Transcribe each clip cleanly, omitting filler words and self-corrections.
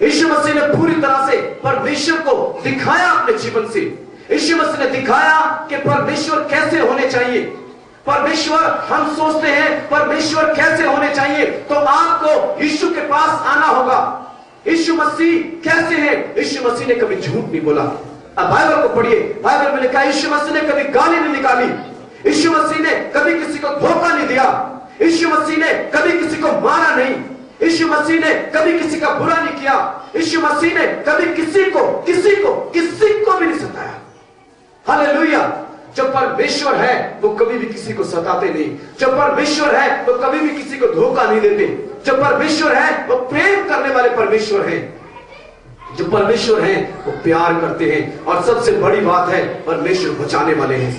यीशु मसीह ने पूरी तरह से परमेश्वर को दिखाया अपने जीवन से। यीशु मसीह ने दिखाया कि परमेश्वर कैसे होने चाहिए। परमेश्वर, हम सोचते हैं परमेश्वर कैसे होने चाहिए, तो आपको यीशु के पास आना होगा। यीशु मसीह कैसे है? यीशु मसीह ने कभी झूठ नहीं बोला। अब बाइबल को पढ़िए, बाइबल में लिखा है यीशु मसीह ने कभी गाली नहीं निकाली, यीशु मसीह ने कभी किसी को धोखा नहीं दिया, यीशु मसीह ने कभी किसी को मारा नहीं, यीशु मसीह ने कभी किसी का बुरा नहीं किया, यीशु मसीह ने कभी किसी को भी नहीं सताया। हालेलुया। जो परमेश्वर है वो कभी भी किसी को सताते नहीं। जो परमेश्वर है वो कभी भी किसी को धोखा नहीं देते। जो परमेश्वर है वो प्रेम करने वाले परमेश्वर हैं। जो परमेश्वर हैं वो प्यार करते हैं, और सबसे बड़ी बात है परमेश्वर बचाने वाले हैं।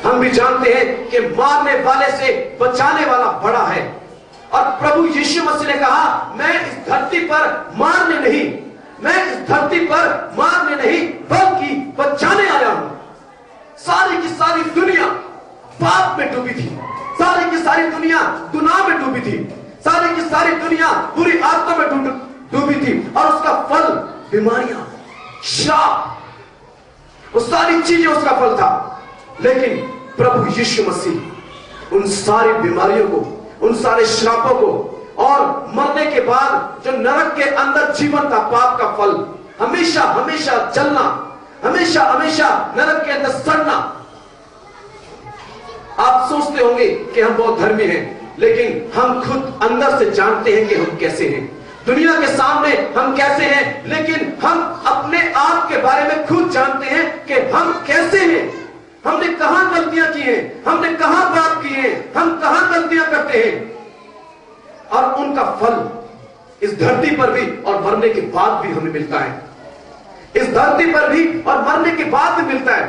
हम भी जानते हैं कि मारने वाले से बचाने वाला बड़ा है। और प्रभु यीशु मसीह ने कहा, मैं इस धरती पर मारने नहीं, मैं इस धरती पर मारने नहीं बल्कि बचाने आया हूं। सारी की सारी दुनिया पाप में डूबी थी, सारी की सारी दुनिया गुनाह में डूबी थी, सारी की सारी दुनिया बुरी आदतों में डूबी थी, और उसका फल बीमारियां, श्राप, वो सारी चीजें उसका फल था। लेकिन प्रभु यीशु मसीह उन सारी बीमारियों को, उन सारे श्रापों को, और मरने के बाद जो नरक के अंदर जीवन था, पाप का फल, हमेशा हमेशा जलना, हमेशा हमेशा नरक के अंदर सड़ना। आप सोचते होंगे कि हम बहुत धर्मी हैं, लेकिन हम खुद अंदर से जानते हैं कि हम कैसे हैं। दुनिया के सामने हम कैसे हैं, लेकिन हम अपने आप के बारे में खुद जानते हैं कि हम कैसे हैं। हमने कहां गलतियां की हैं, हमने कहां पाप किए हैं, हम कहां गलतियां करते हैं, और उनका फल इस धरती पर भी और मरने के बाद भी हमें मिलता है। इस धरती पर भी और मरने के बाद भी मिलता है।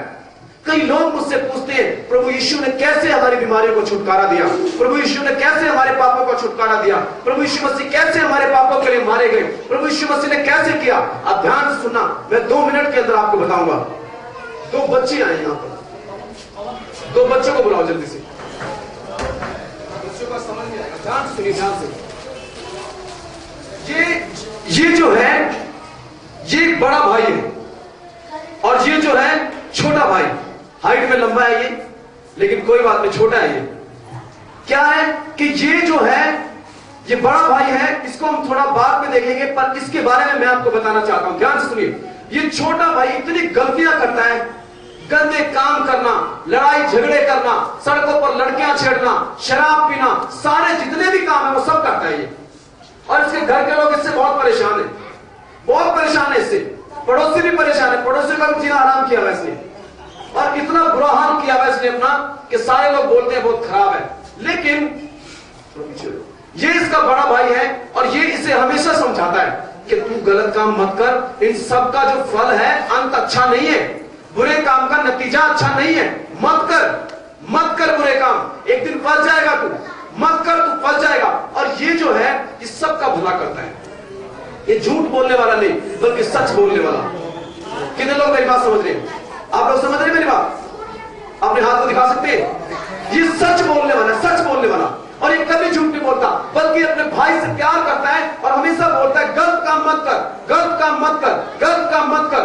कई लोग मुझसे पूछते हैं, प्रभु यीशु ने कैसे हमारी बीमारियों को छुटकारा दिया, प्रभु यीशु ने कैसे हमारे पापों को छुटकारा दिया, प्रभु यीशु मसीह कैसे हमारे पापों के लिए मारे गए, प्रभु यीशु मसीह ने कैसे किया। आप ध्यान से सुनना, मैं 2 मिनट के अंदर आपको बताऊंगा। 2 बच्चे आए यहां पर, 2 बच्चों को बुलाओ जल्दी से, बच्चों का समझ नहीं आएगा, ध्यान से सुनिए, ध्यान से। ये जो है ये एक बड़ा भाई है, और ये जो है छोटा भाई। हाइट में लंबा है ये, लेकिन कोई बात नहीं, छोटा है ये। क्या है कि ये जो है ये बड़ा भाई है, इसको हम थोड़ा बाद में देखेंगे, पर इसके बारे में मैं आपको बताना चाहता हूं। ध्यान से सुनिए। ये छोटा भाई इतनी गलतियां करता है, गंदे काम करना, लड़ाई झगड़े करना, सड़कों पर लड़कियां छेड़ना, शराब पीना, सारे जितने भी काम है वो सब करता है ये। और इसके घर के लोग इससे बहुत परेशान है, बहुत परेशान है इससे। पड़ोसी भी परेशान है, पड़ोसी का भी जीना आराम किया हुआ इसने, और इतना बुरा हाल किया हुआ इसने अपना कि सारे लोग बोलते हैं बहुत खराब है। लेकिन ये इसका बड़ा भाई है, और ये इसे हमेशा समझाता है कि तू गलत काम मत कर, इन सब का जो फल है अंत अच्छा नहीं है, बुरे काम का नतीजा अच्छा नहीं है, मत कर बुरे काम, एक दिन फल जाएगा, तू मत कर, तू फल जाएगा। और ये जो है इस सब का भला करता है। ये झूठ बोलने वाला नहीं, बल्कि सच बोलने वाला। कितने लोग मेरी बात समझ रहे हैं? आप लोग समझ रहे हैं मेरी बात? अपने हाथ को दिखा सकते हैं? ये सच बोलने वाला, सच बोलने वाला, और ये कभी झूठ नहीं बोलता, बल्कि अपने भाई से प्यार करता है, और हमेशा बोलता है गलत काम मत कर, गलत काम मत कर, गलत काम मत कर।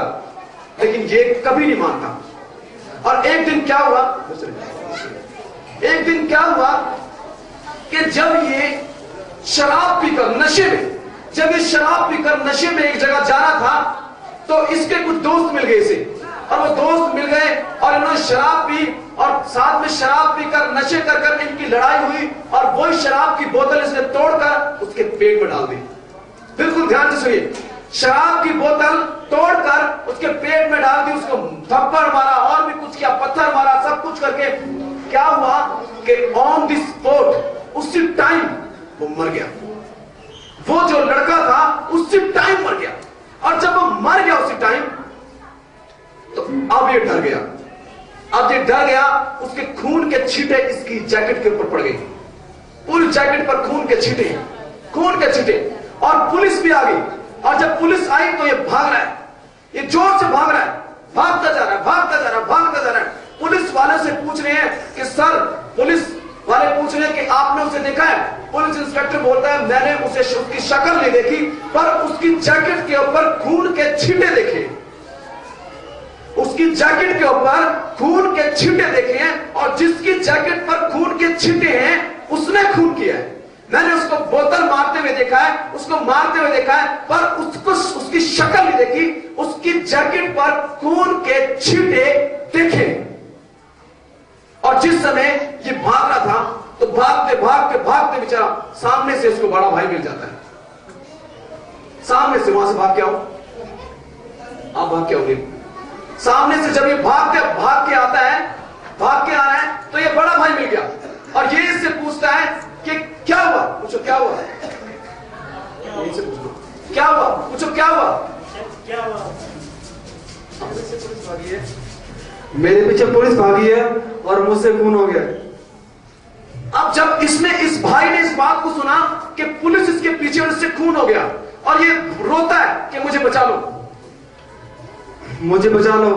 लेकिन ये कभी नहीं मानता। और एक दिन क्या हुआ कि जब ये शराब पीकर नशे में, जब ये शराब पीकर नशे में एक जगह जा रहा था, तो इसके कुछ दोस्त मिल गए इसे, और वो दोस्त मिल गए, और इन्होंने शराब पी, और साथ में शराब पीकर नशे कर कर इनकी लड़ाई हुई, और वही शराब की बोतल इसने तोड़कर उसके पेट में डाल दी। बिल्कुल ध्यान से सुनिए, शराब की बोतल तोड़कर उसके पेट में डाल दी, उसको थप्पड़ मारा, और भी कुछ किया, पत्थर मारा, सब कुछ करके क्या हुआ कि ऑन द स्पॉट उसी टाइम वो मर गया। वो जो लड़का था उसी टाइम मर गया, और जब वो मर गया उसी टाइम, तो अब ये डर गया। उसके खून के छींटे इसकी जैकेट के ऊपर पड़ गई, पूरी जैकेट पर खून के छींटे, और पुलिस भी आ गई। और जब पुलिस आई तो ये भाग रहा है, ये जोर से भाग रहा है, भागता जा रहा है। पुलिस वाले से पूछ रहे हैं कि सर, वाले पूछ रहे कि आपने उसे देखा है? पुलिस इंस्पेक्टर बोलता है मैंने उसे उसकी शक्ल नहीं देखी, पर उसकी जैकेट के ऊपर खून के छींटे देखे। उसकी जैकेट के ऊपर खून के छींटे देखे हैं, और जिसकी जैकेट पर खून के छींटे हैं उसने खून किया है। मैंने उसको बोतल मारते हुए देखा है, उसको मारते हुए देखा है, पर उसको उसकी शक्ल नहीं देखी, उसकी जैकेट पर खून के छींटे देखे। और जिस समय ये भाग रहा था तो भागते भागते भागते बेचारा सामने से उसको बड़ा भाई मिल जाता है। सामने से, वहां से भाग के आओ, आप भाग के आओगे। सामने से जब ये भाग के आता है, भाग के आ रहा है, तो ये बड़ा भाई मिल गया और ये इससे पूछता है कि क्या हुआ? पूछो क्या हुआ? यहीं से पूछ लो, क्या हुआ? पूछो क्या हुआ? क्या हुआ? पुलिस भागी है, मेरे पीछे पुलिस भागी है और मुझसे खून हो गया। अब जब इसने, इस भाई ने इस बात को सुना कि पुलिस इसके पीछे और इससे खून हो गया, और ये रोता है कि मुझे बचा लो, मुझे बचा लो।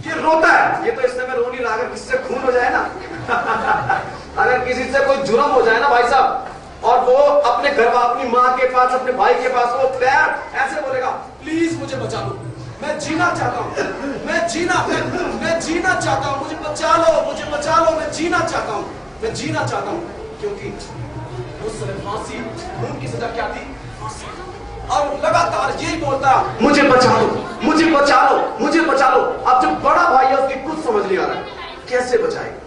ये रोता है, ये तो इस समय रो नहीं रहा, अगर किसी से खून हो जाए ना अगर किसी से कोई जुर्म हो जाए ना भाई साहब, और वो अपने घर, अपनी माँ के पास, अपने भाई के पास, वो पैर ऐसे बोलेगा प्लीज मुझे बचा लो, मैं जीना चाहता हूं, मैं जीना चाहता हूं, मुझे बचा लो, मुझे बचा लो, मैं जीना चाहता हूं, मैं जीना चाहता हूं। क्योंकि उस समय फांसी, खून की सजा क्या थी? फांसी। और लगातार यही बोलता मुझे बचा लो, मुझे बचा लो, मुझे बचा लो। अब जो बड़ा भाई है उसकी कुछ समझ नहीं आ रहा है, कैसे बचाएगा,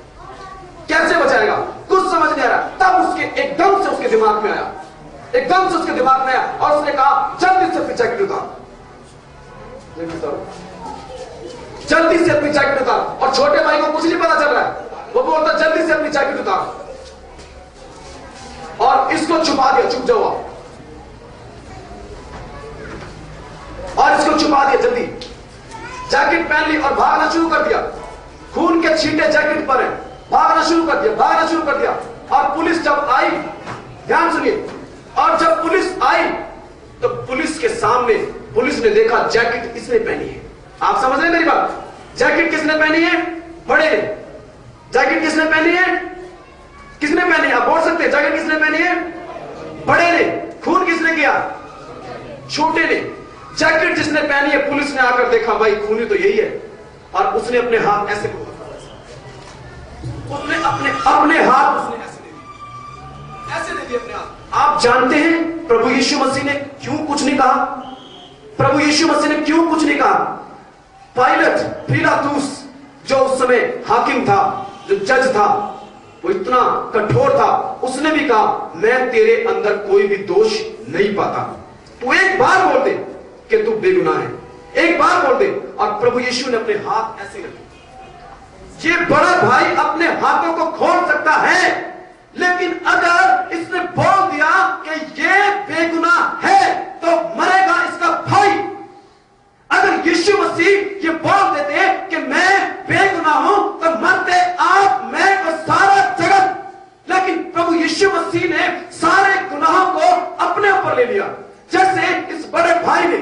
कैसे बचाएगा, कुछ समझ नहीं आ रहा। तब उसके एकदम से उसके दिमाग में आया, एकदम से उसके दिमाग में आया, और उसने कहा जल्दी से अपनी जैकेट उतार, जल्दी से अपनी जैकेट उतार। और छोटे भाई को कुछ नहीं पता चल रहा है, वो बोलता जल्दी से अपनी जैकेट उतार, और इसको छुपा दिया, चुप जाओ, और इसको छुपा दिया, जल्दी जैकेट पहन ली और भागना शुरू कर दिया। खून के छींटे जैकेट पर है, भागना शुरू कर दिया, भागना शुरू कर दिया। और पुलिस जब आई, ध्यान सुनिए, और जब पुलिस आई तो पुलिस के सामने पुलिस ने देखा जैकेट इसने पहनी है। आप समझ रहे हैं मेरी बात? जैकेट किसने पहनी है? बड़े ने। जैकेट किसने पहनी है? किसने पहनी है? आप बोल सकते हैं जैकेट किसने पहनी है? बड़े ने। खून किसने किया? छोटे ने। जैकेट जिसने पहनी है, पुलिस ने आकर देखा भाई खूनी तो यही है, और उसने अपने हाथ ऐसे उसने अपने हाथ उसने ऐसे दे दिए अपने हाथ। आप जानते हैं प्रभु यीशु मसीह ने क्यों कुछ नहीं कहा? प्रभु यीशु मसीह ने क्यों कुछ नहीं कहा? पिलातुस जो उस समय हाकिम था, जो जज था, वो इतना कठोर था, उसने भी कहा मैं तेरे अंदर कोई भी दोष नहीं पाता, तू एक बार बोल दे कि तू बेगुनाह है, एक बार बोल दे। और प्रभु यीशु ने अपने हाथ ऐसे रखे। ये बड़ा भाई अपने हाथों को खोल सकता है, लेकिन अगर इसने बोल दिया कि ये बेगुनाह है तो मरेगा इसका भाई। अगर यीशु मसीह ये बोल देते कि मैं बेगुनाह हूं तो मरते आप, मैं और सारा जगत। लेकिन प्रभु यीशु मसीह ने सारे गुनाहों को अपने ऊपर ले लिया। जैसे इस बड़े भाई ने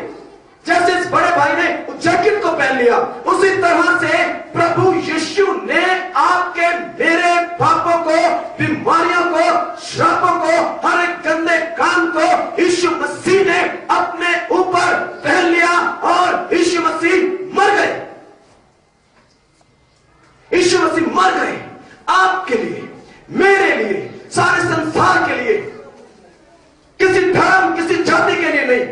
जैकेट को पहन लिया, उसी तरह से प्रभु यीशु ने आपके मेरे पापों को, बीमारियों को, श्रापों को, हर एक गंदे काम को यीशु मसीह ने अपने ऊपर पहन लिया, और यीशु मसीह मर गए। यीशु मसीह मर गए आपके लिए, मेरे लिए, सारे संसार के लिए, किसी धर्म, किसी जाति के लिए नहीं।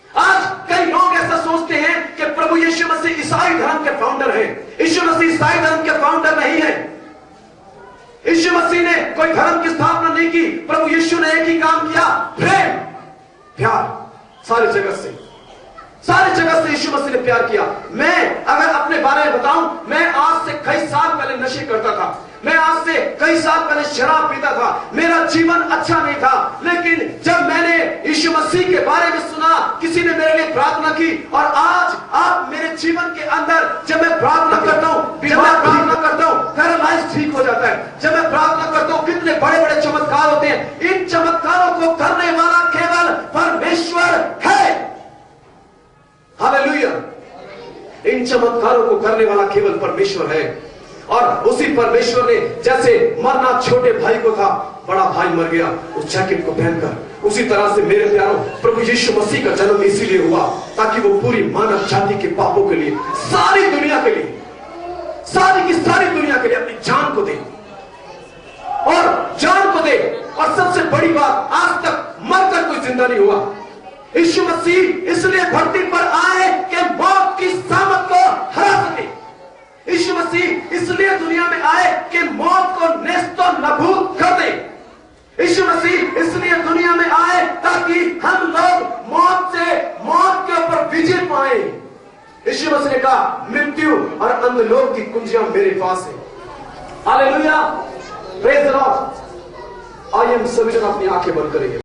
आज कई लोग ऐसा सोचते हैं कि प्रभु यीशु मसीह ईसाई धर्म के फाउंडर हैं। यीशु मसीह ईसाई धर्म के फाउंडर नहीं है। यीशु मसीह ने कोई धर्म की स्थापना नहीं की। प्रभु यीशु ने एक ही काम किया, प्रेम, प्यार। सारी जगत से यीशु मसीह ने प्यार किया। मैं अगर अपने बारे में बताऊं, मैं आज से कई साल पहले नशे करता था, मैं आज से कई साल पहले शराब पीता था, मेरा जीवन अच्छा नहीं था। लेकिन जब मैंने यीशु मसीह के बारे में सुना, किसी ने मेरे लिए प्रार्थना की, और आज आप मेरे जीवन के अंदर, जब मैं प्रार्थना करता हूं, पैरालाइज ठीक हो जाता है। जब मैं प्रार्थना करता हूं, कितने बड़े बड़े चमत्कार होते हैं। इन चमत्कारों को करने वाला केवल परमेश्वर है। हालेलुया। इन चमत्कारों को करने वाला केवल परमेश्वर है। और उसी परमेश्वर ने जैसे मरना छोटे भाई को था, बड़ा भाई मर गया उस जैकेट को पहनकर, उसी तरह से मेरे प्यारों प्रभु यीशु मसीह का जन्म इसीलिए हुआ ताकि वो पूरी मानव जाति के पापों के लिए, सारी दुनिया के लिए, सारी की सारी दुनिया के लिए अपनी जान को दे, और जान को दे। और सबसे बड़ी बात, आज तक मरकर कोई जिंदा नहीं हुआ। यीशु मसीह इसलिए धरती पर आए कि मौत की सामत को हरा सके। यीशु मसीह इसलिए दुनिया में आए कि मौत को नेस्तो नबूद कर दे। यीशु मसीह इसलिए दुनिया में आए ताकि हम लोग मौत के ऊपर विजय पाए। यीशु मसीह ने कहा, मृत्यु और अंधलोक की कुंजियां मेरे पास है। Hallelujah, praise the Lord. आइए हम सभी जन अपनी आंखें बंद करेंगे।